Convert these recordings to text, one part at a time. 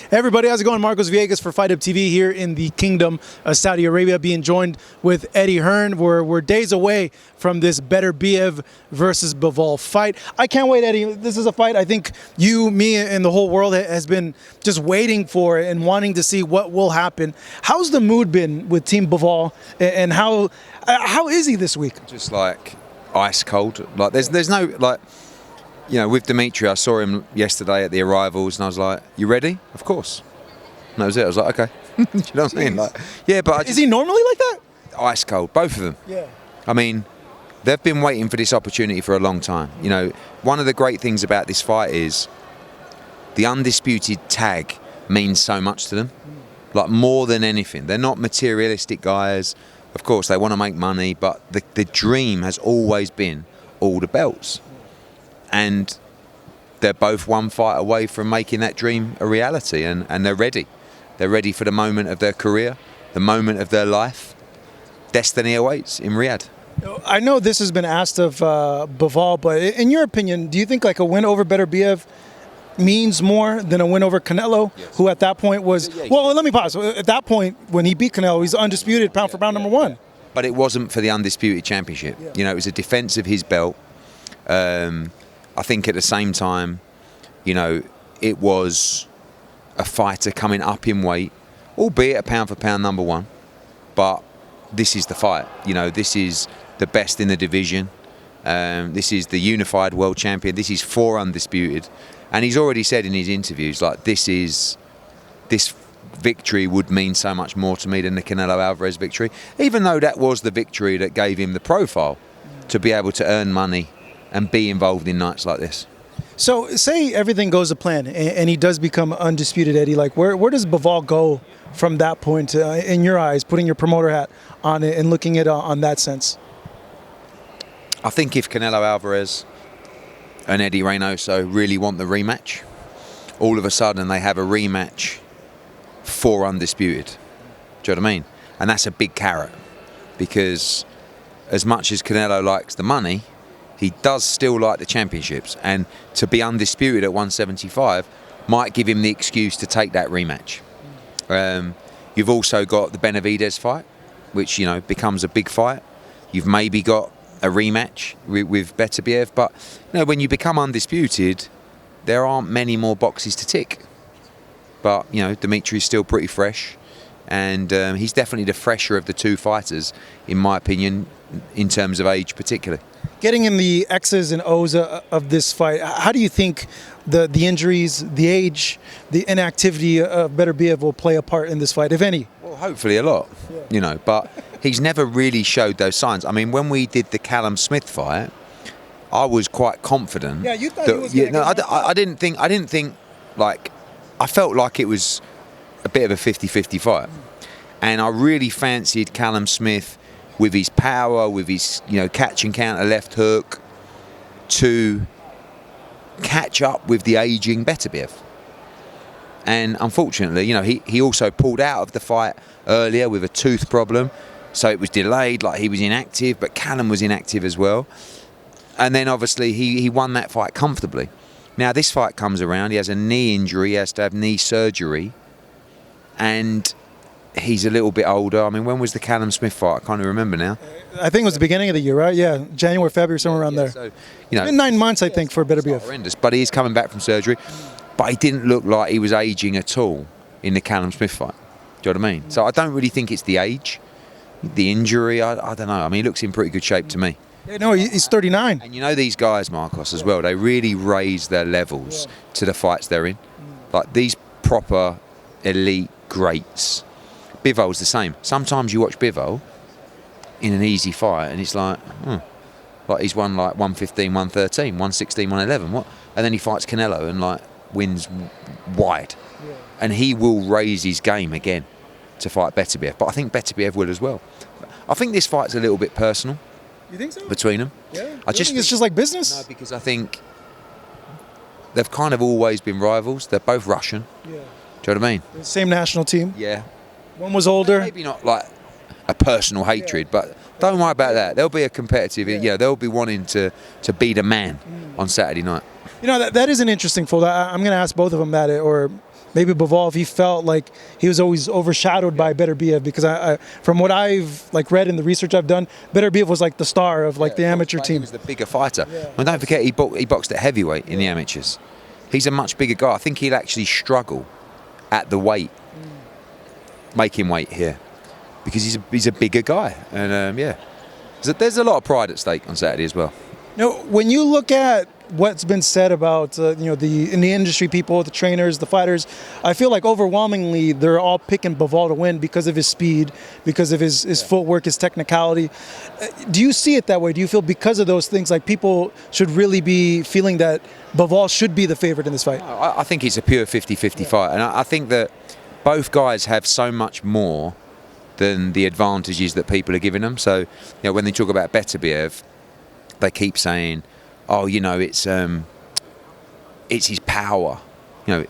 Hey everybody, how's it going? Marcos Villegas for Fight Up TV here in the Kingdom of Saudi Arabia, being joined with Eddie Hearn. We're days away from this Beterbiev versus Bivol fight. I can't wait, Eddie. This is a fight I think you, me, and the whole world has been just waiting for and wanting to see what will happen. How's the mood been with Team Bivol, and how is he this week? Just like ice cold. Like there's no like. You know, with Dmitry, I saw him yesterday at the arrivals, and I was like, "You ready?" Of course. And that was it. I was like, "Okay." Do you know what I mean? Like, yeah, but is he normally like that? Ice cold, both of them. Yeah. I mean, they've been waiting for this opportunity for a long time. You know, one of the great things about this fight is the undisputed tag means so much to them, like more than anything. They're not materialistic guys. Of course, they want to make money, but the dream has always been all the belts. And they're both one fight away from making that dream a reality, and they're ready. They're ready for the moment of their career, the moment of their life. Destiny awaits in Riyadh. I know this has been asked of Bivol, but in your opinion, do you think like a win over Beterbiev means more than a win over Canelo, yes, who at that point was, well, let me pause. At that point, when he beat Canelo, he's undisputed pound for pound #1. But it wasn't for the undisputed championship. Yeah. You know, it was a defense of his belt. I think at the same time, you know, it was a fighter coming up in weight, albeit a pound for pound #1. But this is the fight. You know, this is the best in the division. This is the unified world champion. This is for undisputed. And he's already said in his interviews, like, this victory would mean so much more to me than the Canelo Alvarez victory, even though that was the victory that gave him the profile to be able to earn money and be involved in nights like this. So say everything goes to plan and he does become undisputed, Eddie. Like where does Bivol go from that point in your eyes, putting your promoter hat on it and looking at it on that sense? I think if Canelo Alvarez and Eddie Reynoso really want the rematch, all of a sudden they have a rematch for undisputed. Do you know what I mean? And that's a big carrot, because as much as Canelo likes the money, he does still like the championships, and to be undisputed at 175 might give him the excuse to take that rematch. You've also got the Benavidez fight, which, you know, becomes a big fight. You've maybe got a rematch with Beterbiev, but you know, when you become undisputed, there aren't many more boxes to tick. But you know, Dimitri's still pretty fresh, and he's definitely the fresher of the two fighters, in my opinion, in terms of age particularly. Getting in the X's and O's of this fight, how do you think the injuries, the age, the inactivity of Beterbiev will play a part in this fight, if any? Well, hopefully a lot, you know, but he's never really showed those signs. I mean, when we did the Callum Smith fight, I was quite confident. Yeah, you thought he was going to I didn't think, like, I felt like it was a bit of a 50-50 fight. And I really fancied Callum Smith with his power, with his, you know, catch and counter left hook, to catch up with the aging Beterbiev. And unfortunately, you know, he also pulled out of the fight earlier with a tooth problem, so it was delayed, like he was inactive, but Callum was inactive as well. And then obviously he won that fight comfortably. Now this fight comes around, he has a knee injury, he has to have knee surgery, and he's a little bit older. I mean, when was the Callum Smith fight? I can't even remember now. I think it was the beginning of the year, right? Yeah, January, February, somewhere around there. So, you know, it's been 9 months, I think, for Beterbiev. Horrendous, but he is coming back from surgery. But he didn't look like he was aging at all in the Callum Smith fight. Do you know what I mean? So I don't really think it's the age, the injury. I don't know. I mean, he looks in pretty good shape to me. Yeah, no, he's 39. And you know these guys, Marcos, as well, they really raise their levels to the fights they're in. Like these proper elite greats. Bivol's the same. Sometimes you watch Bivol in an easy fight and it's like he's won like 115, 113, 116, 111. What? And then he fights Canelo and like wins wide. Yeah. And he will raise his game again to fight Beterbiev. But I think Beterbiev will as well. I think this fight's a little bit personal. You think so? Between them. Yeah. I just think it's just like business? No, because I think they've kind of always been rivals. They're both Russian. Yeah. Do you know what I mean? The same national team. Yeah. One was older. Maybe not like a personal hatred, but don't worry about that. There'll be a competitive, they'll be wanting to be the man on Saturday night. You know, that is an interesting fold. I'm going to ask both of them that, or maybe Bivol, if he felt like he was always overshadowed by Beterbiev, because I from what I've like read in the research I've done, Beterbiev was like the star of like the amateur team. He was the bigger fighter. Well, don't forget he boxed at heavyweight in the amateurs. He's a much bigger guy. I think he'll actually struggle at the weight, making weight here, because he's a bigger guy, and yeah, there's a lot of pride at stake on Saturday as well. Now, when you look at what's been said about in the industry, people, the trainers, the fighters, I feel like overwhelmingly they're all picking Bivol to win because of his speed, because of his footwork, his technicality. Do you see it that way? Do you feel because of those things, like people should really be feeling that Bivol should be the favorite in this fight? I think it's a pure 50-50 fight, and I think that both guys have so much more than the advantages that people are giving them. So, when they talk about Beterbiev, they keep saying, oh, it's his power.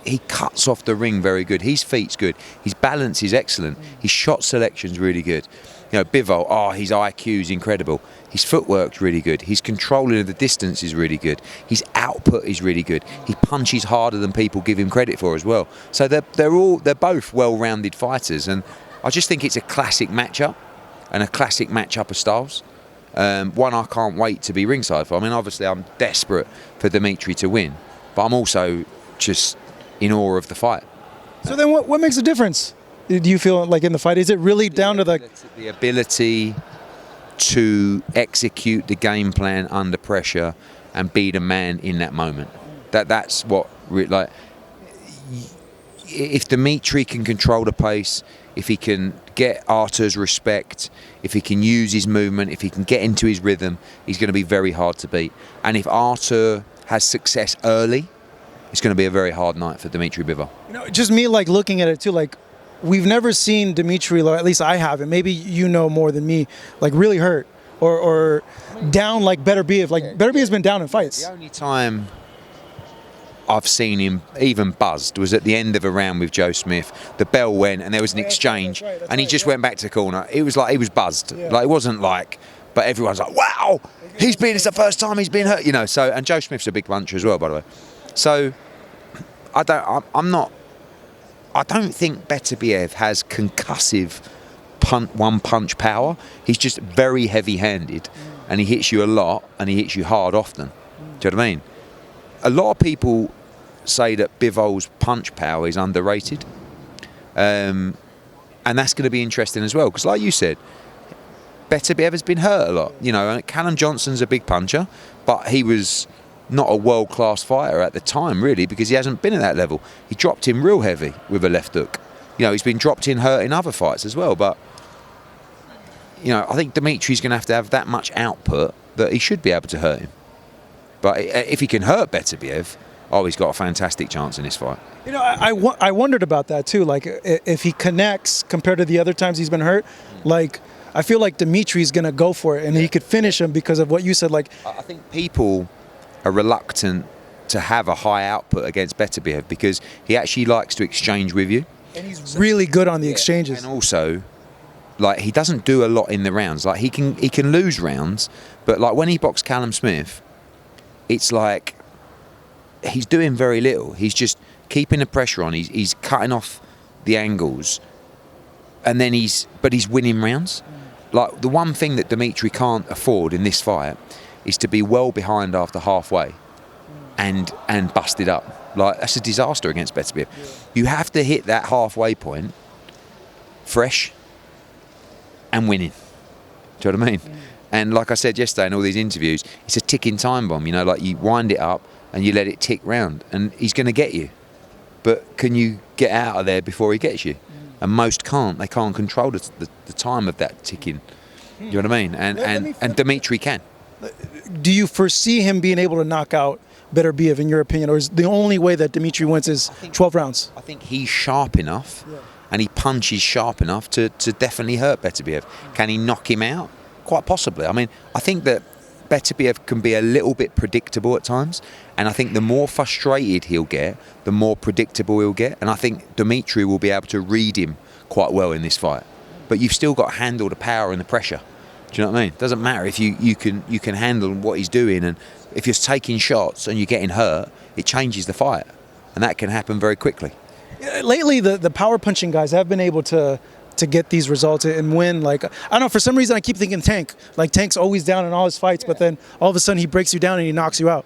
He cuts off the ring very good. His feet's good. His balance is excellent. His shot selection's really good. Bivol, his IQ's incredible. His footwork's really good. His controlling of the distance is really good. His output is really good. He punches harder than people give him credit for as well. So they're both well-rounded fighters, and I just think it's a classic matchup and a classic matchup of styles. One I can't wait to be ringside for. I mean, obviously I'm desperate for Dmitry to win, but I'm also just in awe of the fight. So then what makes a difference, do you feel like, in the fight? Is it really down to the ability to execute the game plan under pressure and be the man in that moment? That's what, like, if Dmitry can control the pace, if he can get Artur's respect, if he can use his movement, if he can get into his rhythm, he's going to be very hard to beat. And if Artur has success early, it's going to be a very hard night for Dmitry Bivol. Just me like looking at it too, like we've never seen Dmitry, or at least I haven't, maybe you know more than me, like really hurt or down like Beterbiev. Like Beterbiev's been down in fights. The only time I've seen him even buzzed was at the end of a round with Joe Smith. The bell went and there was an exchange, and he just went back to the corner. It was like he was buzzed. Like, it wasn't like, but everyone's like, wow, it's the first time he's been hurt, So, and Joe Smith's a big puncher as well, by the way. So I don't think Beterbiev has concussive one-punch power. He's just very heavy-handed, and he hits you a lot, and he hits you hard often. Do you know what I mean? A lot of people say that Bivol's punch power is underrated, and that's going to be interesting as well, because like you said, Beterbiev has been hurt a lot. Callum Johnson's a big puncher, but he was not a world-class fighter at the time, really, because he hasn't been at that level. He dropped him real heavy with a left hook. He's been dropped in hurt in other fights as well, but I think Dmitry's going to have that much output that he should be able to hurt him. But if he can hurt Beterbiev, he's got a fantastic chance in this fight. I wondered about that too. Like, if he connects compared to the other times he's been hurt, like, I feel like Dmitry's going to go for it, and he could finish him because of what you said. Like, I think people are reluctant to have a high output against Beterbiev because he actually likes to exchange with you. And he's really good on the exchanges. And also, like, he doesn't do a lot in the rounds. Like, he can lose rounds, but like when he boxed Callum Smith, it's like he's doing very little. He's just keeping the pressure on. He's cutting off the angles, and then he's winning rounds. Like, the one thing that Dmitry can't afford in this fight is to be well behind after halfway and busted up. Like, that's a disaster against Beterbiev. You have to hit that halfway point fresh and winning. Do you know what I mean? And like I said yesterday in all these interviews, it's a ticking time bomb. Like, you wind it up and you let it tick round, and he's going to get you. But can you get out of there before he gets you? And most can't. They can't control the time of that ticking. You know what I mean? And Dmitry can. Do you foresee him being able to knock out Beterbiev, in your opinion, or is the only way that Dmitry wins is 12 rounds? I think he's sharp enough, and he punches sharp enough to definitely hurt Beterbiev. Can he knock him out? Quite possibly. I mean, I think that Beterbiev can be a little bit predictable at times, and I think the more frustrated he'll get, the more predictable he'll get, and I think Dmitry will be able to read him quite well in this fight. But you've still got to handle the power and the pressure. Do you know what I mean? It doesn't matter if you can handle what he's doing, and if you're taking shots and you're getting hurt, it changes the fight, and that can happen very quickly. Lately, the power punching guys have been able to get these results and win. Like, I don't know, for some reason I keep thinking Tank. Like, Tank's always down in all his fights, but then all of a sudden he breaks you down and he knocks you out.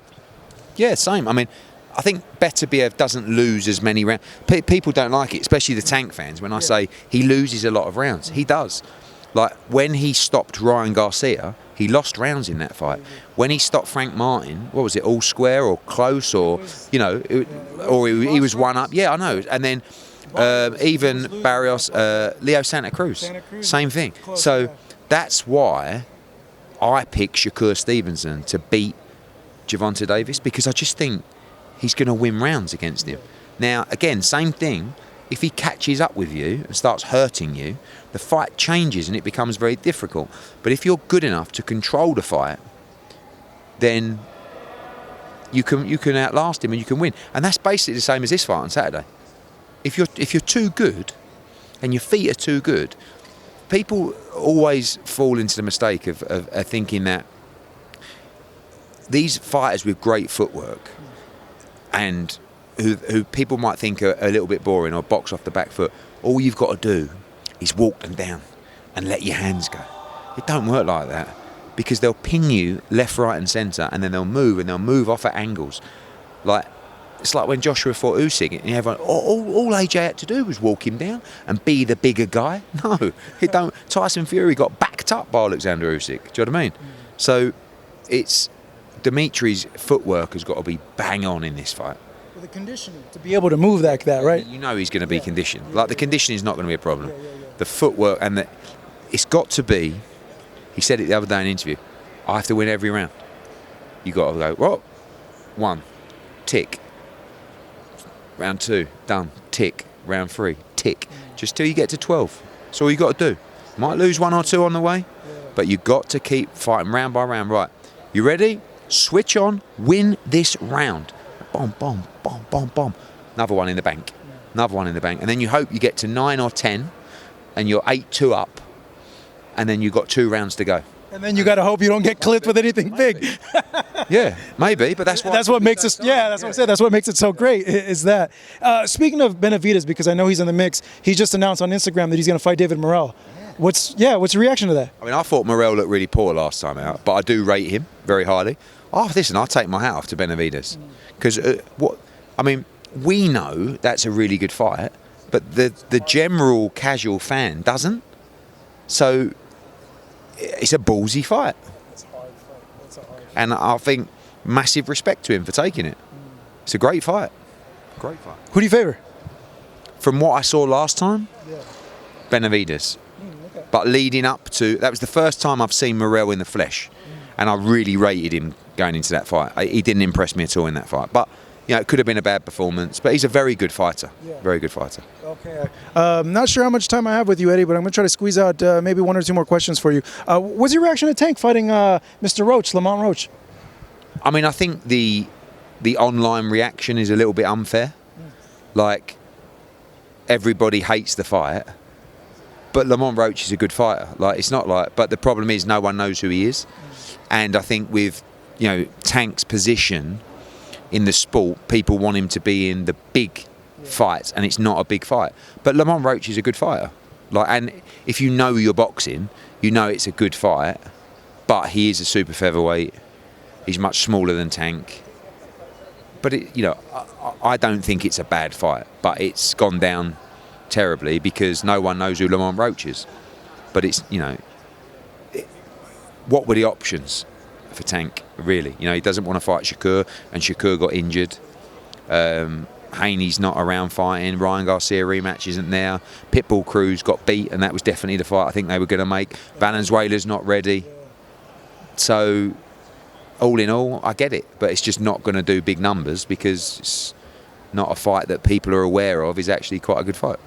Yeah, same. I mean, I think Beterbiev doesn't lose as many rounds. People don't like it, especially the Tank fans, when I say he loses a lot of rounds. He does. Like, when he stopped Ryan Garcia, he lost rounds in that fight. When he stopped Frank Martin, what was it, all square or close, or, you know, or he was one up. Yeah, I know. And then even Barrios, Leo Santa Cruz, same thing. So that's why I pick Shakur Stevenson to beat Gervonta Davis, because I just think he's going to win rounds against him. Now, again, same thing. If he catches up with you and starts hurting you, the fight changes and it becomes very difficult. But if you're good enough to control the fight, then you can outlast him and you can win. And that's basically the same as this fight on Saturday. If you're too good and your feet are too good, people always fall into the mistake of thinking that these fighters with great footwork and who people might think are a little bit boring or box off the back foot, all you've got to do is walk them down and let your hands go. It don't work like that, because they'll ping you left, right and centre, and then they'll move off at angles. Like, it's like when Joshua fought Usyk, and everyone, all AJ had to do was walk him down and be the bigger guy. No, it don't. Tyson Fury got backed up by Alexander Usyk. Do you know what I mean? So it's Dimitri's footwork has got to be bang on in this fight. The conditioning to be able to move that, right? You know he's going to be conditioned. Like, the conditioning is not going to be a problem. The footwork and it's got to be. He said it the other day in an interview. I have to win every round. You got to go. Well, 1, tick. Round 2, done. Tick. Round 3, tick. Just till you get to 12. That's all you got to do. Might lose 1 or 2 on the way, but you got to keep fighting round by round. Right? You ready? Switch on. Win this round. Bomb, bomb, bomb, bomb, bomb. Another one in the bank. Another one in the bank. And then you hope you get to 9 or 10 and you're 8-2 up. And then you've got 2 rounds to go. And then you got to hope you don't get clipped with anything big. Yeah, maybe, but that's what makes it. Yeah, that's what I said. That's what makes it so great. Is that speaking of Benavidez, because I know he's in the mix. He just announced on Instagram that he's going to fight David Morrell. What's your reaction to that? I mean, I thought Morrell looked really poor last time out, but I do rate him very highly. Oh, listen, I'll take my hat off to Benavidez, because we know that's a really good fight, but the general casual fan doesn't. So it's a ballsy fight. It's a hard fight. It's a hard fight. And I think massive respect to him for taking it. It's a great fight. Great fight. Who do you favor? From what I saw last time, Benavidez. Okay. But leading up to, that was the first time I've seen Morrell in the flesh, and I really rated him going into that fight. He didn't impress me at all in that fight. But, you know, it could have been a bad performance, but he's a very good fighter. Yeah. Very good fighter. Okay. Not sure how much time I have with you, Eddie, but I'm going to try to squeeze out maybe 1 or 2 more questions for you. What's your reaction to Tank fighting Mr. Roach, Lamont Roach? I mean, I think the online reaction is a little bit unfair. Like, everybody hates the fight, but Lamont Roach is a good fighter. Like, it's not like, but the problem is no one knows who he is. And I think with, you know, Tank's position in the sport, people want him to be in the big fights, and it's not a big fight. But Lamont Roach is a good fighter. Like, and if you know your boxing, you know it's a good fight. But he is a super featherweight. He's much smaller than Tank. But I don't think it's a bad fight. But it's gone down terribly because no one knows who Lamont Roach is. But it's, what were the options for Tank, really? He doesn't want to fight Shakur, and Shakur got injured. Haney's not around fighting. Ryan Garcia rematch isn't there. Pitbull Cruz got beat, and that was definitely the fight I think they were going to make. Valenzuela's not ready. So, all in all, I get it, but it's just not going to do big numbers because it's not a fight that people are aware of is actually quite a good fight.